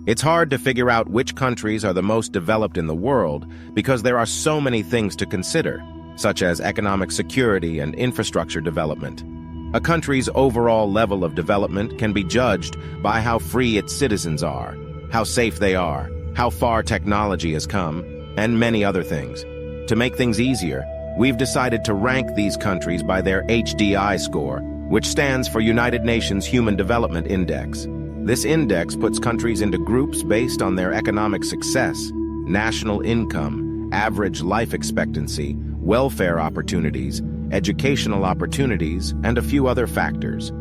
It's hard to figure out which countries are the most developed in the world because there are so many things to consider, such as economic security and infrastructure development. A country's overall level of development can be judged by how free its citizens are, how safe they are, how far technology has come, and many other things. To make things easier, we've decided to rank these countries by their HDI score, which stands for United Nations Human Development Index. This index puts countries into groups based on their economic success, national income, average life expectancy, welfare opportunities, educational opportunities, and a few other factors.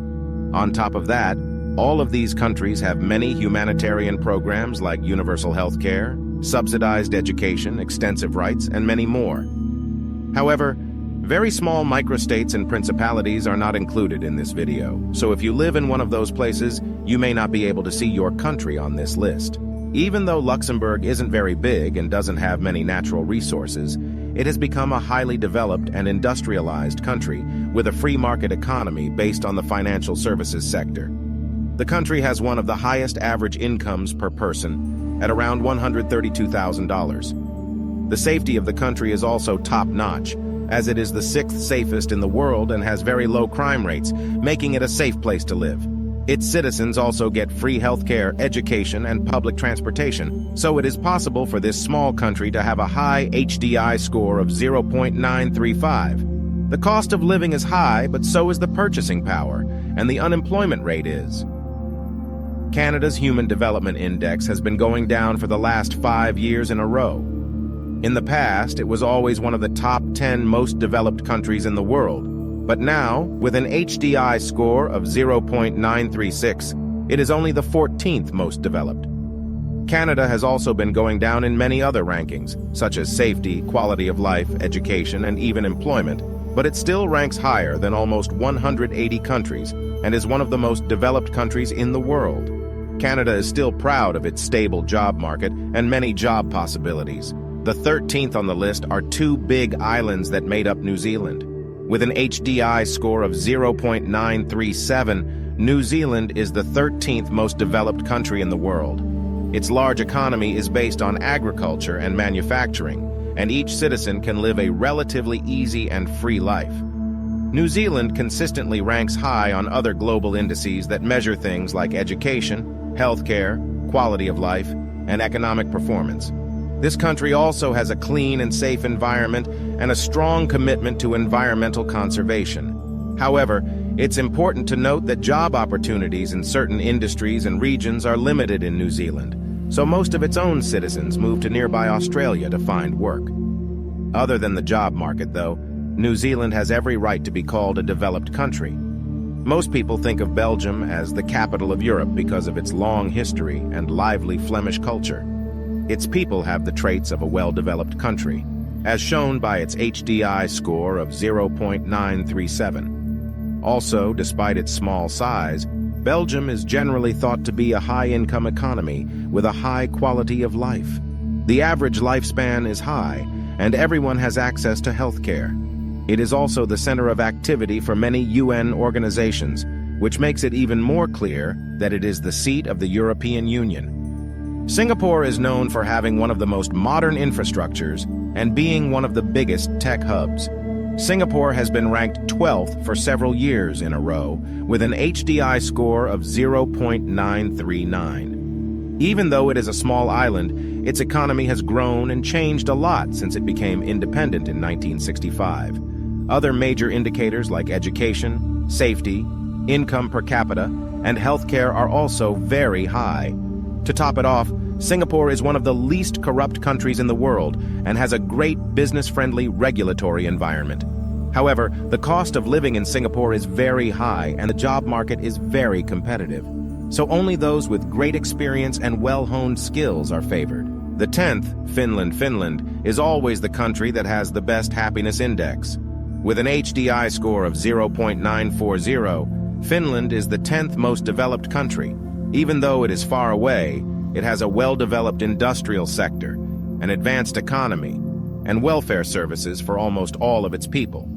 On top of that, all of these countries have many humanitarian programs like universal health care, subsidized education, extensive rights, and many more. However, very small microstates and principalities are not included in this video, so if you live in one of those places, you may not be able to see your country on this list. Even though Luxembourg isn't very big and doesn't have many natural resources, it has become a highly developed and industrialized country with a free market economy based on the financial services sector. The country has one of the highest average incomes per person at around $132,000. The safety of the country is also top-notch, as it is the 6th safest in the world and has very low crime rates, making it a safe place to live. Its citizens also get free healthcare, education, and public transportation, so it is possible for this small country to have a high HDI score of 0.935. The cost of living is high, but so is the purchasing power, and the unemployment rate is. Canada's Human Development Index has been going down for the last 5 years in a row. In the past, it was always one of the top 10 most developed countries in the world. But now, with an HDI score of 0.936, it is only the 14th most developed. Canada has also been going down in many other rankings, such as safety, quality of life, education, and even employment, but it still ranks higher than almost 180 countries and is one of the most developed countries in the world. Canada is still proud of its stable job market and many job possibilities. The 13th on the list are 2 big islands that made up New Zealand. With an HDI score of 0.937, New Zealand is the 13th most developed country in the world. Its large economy is based on agriculture and manufacturing, and each citizen can live a relatively easy and free life. New Zealand consistently ranks high on other global indices that measure things like education, healthcare, quality of life, and economic performance. This country also has a clean and safe environment and a strong commitment to environmental conservation. However, it's important to note that job opportunities in certain industries and regions are limited in New Zealand, so most of its own citizens move to nearby Australia to find work. Other than the job market, though, New Zealand has every right to be called a developed country. Most people think of Belgium as the capital of Europe because of its long history and lively Flemish culture. Its people have the traits of a well-developed country, as shown by its HDI score of 0.937. Also, despite its small size, Belgium is generally thought to be a high-income economy with a high quality of life. The average lifespan is high, and everyone has access to health care. It is also the center of activity for many UN organizations, which makes it even more clear that it is the seat of the European Union. Singapore is known for having one of the most modern infrastructures and being one of the biggest tech hubs. Singapore has been ranked 12th for several years in a row, with an HDI score of 0.939. Even though it is a small island, its economy has grown and changed a lot since it became independent in 1965. Other major indicators like education, safety, income per capita, and healthcare are also very high. To top it off, Singapore is one of the least corrupt countries in the world and has a great business-friendly regulatory environment. However, the cost of living in Singapore is very high and the job market is very competitive. So only those with great experience and well-honed skills are favored. The 10th, Finland, is always the country that has the best happiness index. With an HDI score of 0.940, Finland is the 10th most developed country. Even though it is far away, it has a well-developed industrial sector, an advanced economy, and welfare services for almost all of its people.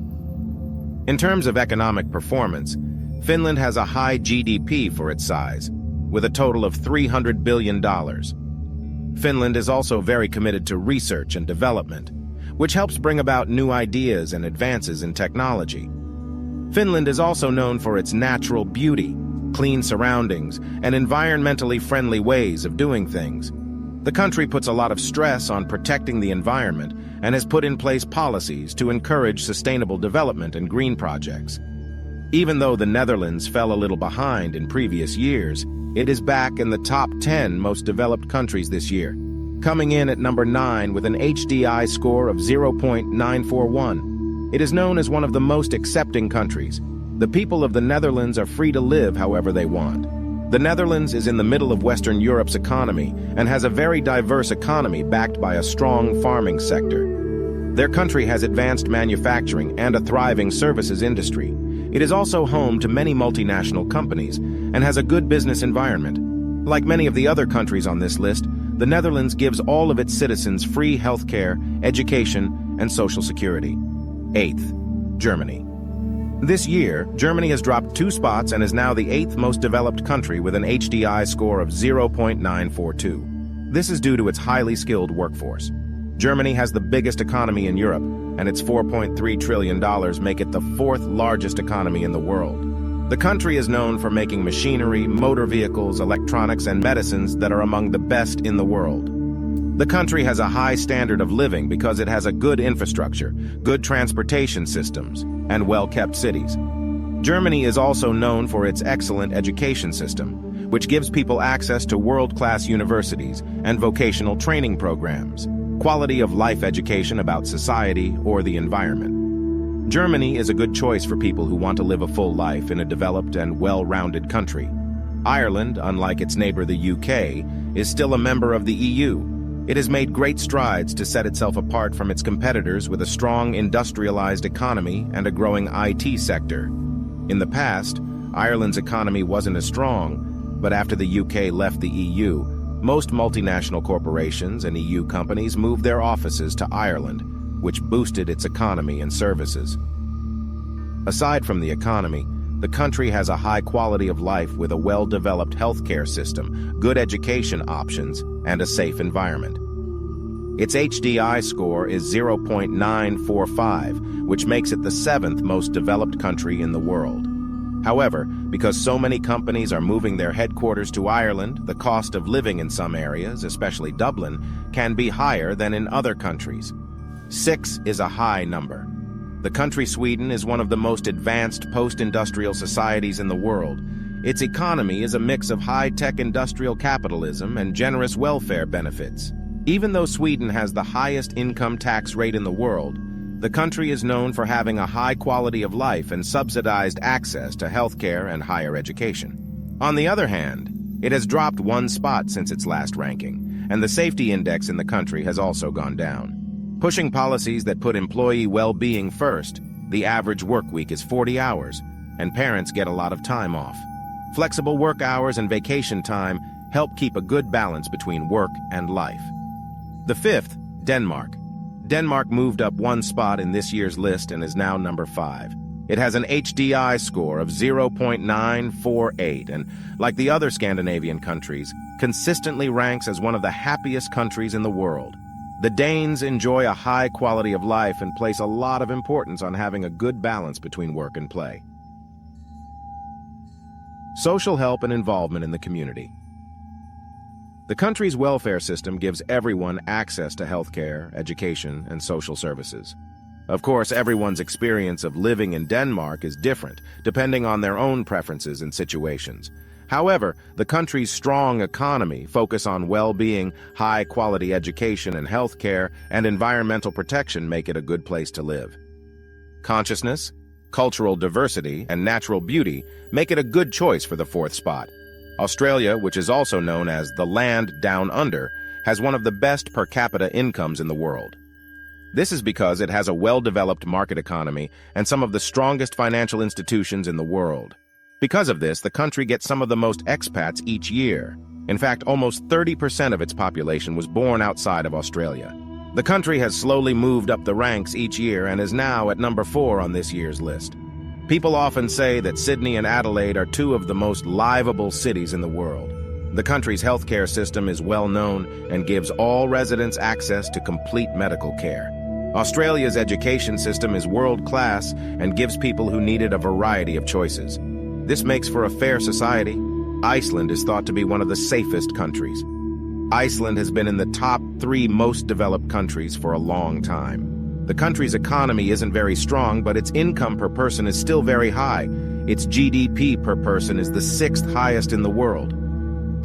In terms of economic performance, Finland has a high GDP for its size. with a total of $300 billion. Finland is also very committed to research and development, which helps bring about new ideas and advances in technology. Finland is also known for its natural beauty, clean surroundings, and environmentally friendly ways of doing things. The country puts a lot of stress on protecting the environment and has put in place policies to encourage sustainable development and green projects. Even though the Netherlands fell a little behind in previous years, it is back in the top 10 most developed countries this year, coming in at number 9 with an HDI score of 0.941. It is known as one of the most accepting countries. The people of the Netherlands are free to live however they want. The Netherlands is in the middle of Western Europe's economy and has a very diverse economy backed by a strong farming sector. Their country has advanced manufacturing and a thriving services industry. It is also home to many multinational companies and has a good business environment. Like many of the other countries on this list, the Netherlands gives all of its citizens free healthcare, education, and social security. 8th, Germany. This year, Germany has dropped 2 spots and is now the 8th most developed country with an HDI score of 0.942. This is due to its highly skilled workforce. Germany has the biggest economy in Europe, and its $4.3 trillion make it the 4th largest economy in the world. The country is known for making machinery, motor vehicles, electronics, and medicines that are among the best in the world. The country has a high standard of living because it has a good infrastructure, good transportation systems, and well-kept cities. Germany is also known for its excellent education system, which gives people access to world-class universities and vocational training programs, quality of life education about society or the environment. Germany is a good choice for people who want to live a full life in a developed and well-rounded country. Ireland, unlike its neighbor the UK, is still a member of the EU. It has made great strides to set itself apart from its competitors with a strong industrialized economy and a growing IT sector. In the past, Ireland's economy wasn't as strong, but after the UK left the EU, most multinational corporations and EU companies moved their offices to Ireland, which boosted its economy and services. Aside from the economy, the country has a high quality of life with a well-developed healthcare system, good education options, and a safe environment. Its HDI score is 0.945, which makes it the 7th most developed country in the world. However, because so many companies are moving their headquarters to Ireland, the cost of living in some areas, especially Dublin, can be higher than in other countries. 6 is a high number. The country Sweden is one of the most advanced post-industrial societies in the world. Its economy is a mix of high-tech industrial capitalism and generous welfare benefits. Even though Sweden has the highest income tax rate in the world, the country is known for having a high quality of life and subsidized access to healthcare and higher education. On the other hand, it has dropped 1 spot since its last ranking, and the safety index in the country has also gone down. Pushing policies that put employee well-being first, the average work week is 40 hours, and parents get a lot of time off. Flexible work hours and vacation time help keep a good balance between work and life. The 5th, Denmark. Denmark moved up 1 spot in this year's list and is now number 5. It has an HDI score of 0.948 and, like the other Scandinavian countries, consistently ranks as one of the happiest countries in the world. The Danes enjoy a high quality of life and place a lot of importance on having a good balance between work and play. Social help and involvement in the community. The country's welfare system gives everyone access to healthcare, education, and social services. Of course, everyone's experience of living in Denmark is different, depending on their own preferences and situations. However, the country's strong economy, focus on well-being, high-quality education and healthcare, and environmental protection make it a good place to live. Consciousness, cultural diversity, and natural beauty make it a good choice for the 4th spot. Australia, which is also known as the land down under, has one of the best per capita incomes in the world. This is because it has a well-developed market economy and some of the strongest financial institutions in the world. Because of this, the country gets some of the most expats each year. In fact, almost 30% of its population was born outside of Australia. The country has slowly moved up the ranks each year and is now at number 4 on this year's list. People often say that Sydney and Adelaide are 2 of the most livable cities in the world. The country's healthcare system is well known and gives all residents access to complete medical care. Australia's education system is world-class and gives people who need it a variety of choices. This makes for a fair society. Iceland is thought to be one of the safest countries. Iceland has been in the top 3 most developed countries for a long time. The country's economy isn't very strong, but its income per person is still very high. Its GDP per person is the 6th highest in the world.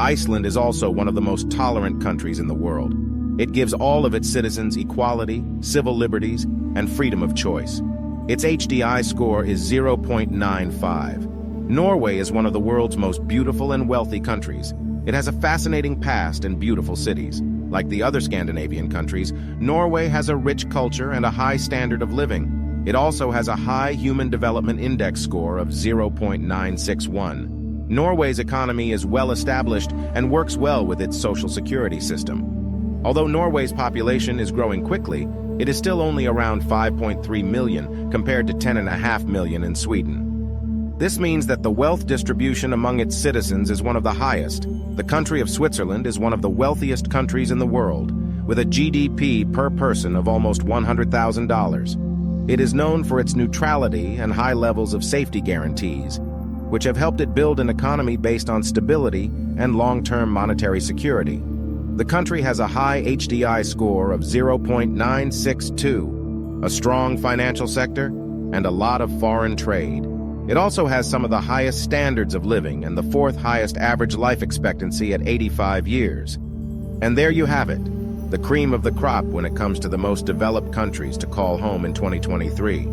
Iceland is also one of the most tolerant countries in the world. It gives all of its citizens equality, civil liberties, and freedom of choice. Its HDI score is 0.95. Norway is one of the world's most beautiful and wealthy countries. It has a fascinating past and beautiful cities. Like the other Scandinavian countries, Norway has a rich culture and a high standard of living. It also has a high Human Development Index score of 0.961. Norway's economy is well established and works well with its social security system. Although Norway's population is growing quickly, it is still only around 5.3 million compared to 10.5 million in Sweden. This means that the wealth distribution among its citizens is one of the highest. The country of Switzerland is one of the wealthiest countries in the world, with a GDP per person of almost $100,000. It is known for its neutrality and high levels of safety guarantees, which have helped it build an economy based on stability and long-term monetary security. The country has a high HDI score of 0.962, a strong financial sector, and a lot of foreign trade. It also has some of the highest standards of living and the 4th highest average life expectancy at 85 years. And there you have it, the cream of the crop when it comes to the most developed countries to call home in 2023.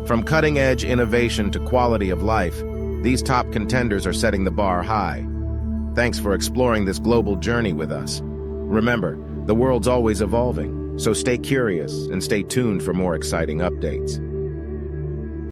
From cutting-edge innovation to quality of life, these top contenders are setting the bar high. Thanks for exploring this global journey with us. Remember, the world's always evolving, so stay curious and stay tuned for more exciting updates.